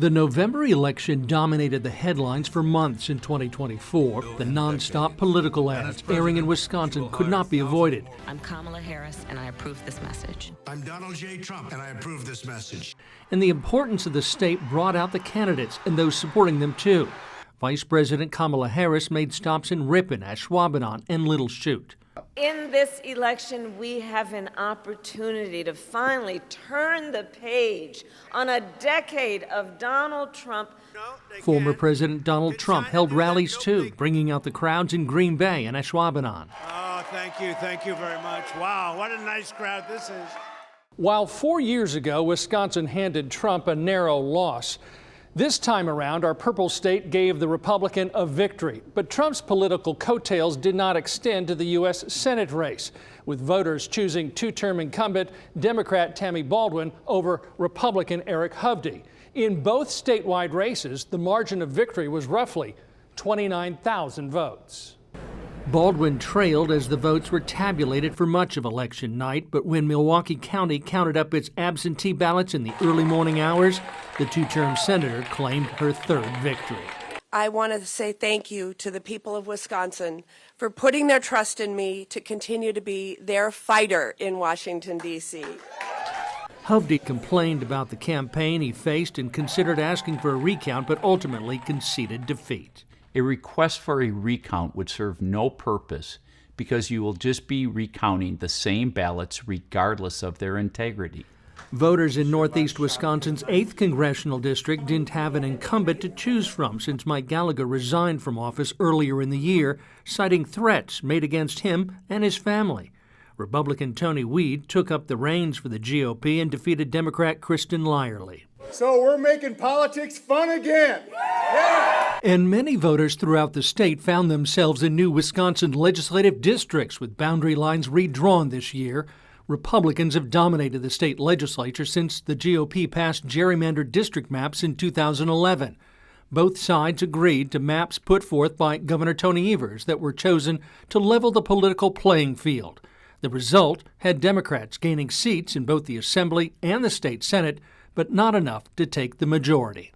The November election dominated the headlines for months in 2024. The nonstop political ads airing in Wisconsin could not be avoided. I'm Kamala Harris, and I approve this message. I'm Donald J. Trump, and I approve this message. And the importance of the state brought out the candidates and those supporting them, too. Vice President Kamala Harris made stops in Ripon, Ashwaubenon, and Little Chute. In this election, we have an opportunity to finally turn the page on a decade of Donald Trump. Former President Donald Trump held rallies too, bringing out the crowds in Greenbay and Ashwaubenon. Oh, thank you very much. Wow, what a nice crowd this is. While 4 years ago, Wisconsin handed Trump a narrow loss, this time around, our purple state gave the Republican a victory. But Trump's political coattails did not extend to the U.S. Senate race, with voters choosing two-term incumbent Democrat Tammy Baldwin over Republican Eric Hovde. In both statewide races, the margin of victory was roughly 29,000 votes. Baldwin trailed as the votes were tabulated for much of election night, but when Milwaukee County counted up its absentee ballots in the early morning hours, the two-term senator claimed her third victory. I want to say thank you to the people of Wisconsin for putting their trust in me to continue to be their fighter in Washington, D.C. Hovde complained about the campaign he faced and considered asking for a recount, but ultimately conceded defeat. A request for a recount would serve no purpose because you will just be recounting the same ballots regardless of their integrity. Voters in northeast Wisconsin's 8th Congressional District didn't have an incumbent to choose from since Mike Gallagher resigned from office earlier in the year, citing threats made against him and his family. Republican Tony Wied took up the reins for the GOP and defeated Democrat Kristin Lyerly. So we're making politics fun again. Yeah. And many voters throughout the state found themselves in new Wisconsin legislative districts with boundary lines redrawn this year. Republicans have dominated the state legislature since the GOP passed gerrymandered district maps in 2011. Both sides agreed to maps put forth by Governor Tony Evers that were chosen to level the political playing field. The result had Democrats gaining seats in both the Assembly and the state Senate, but not enough to take the majority.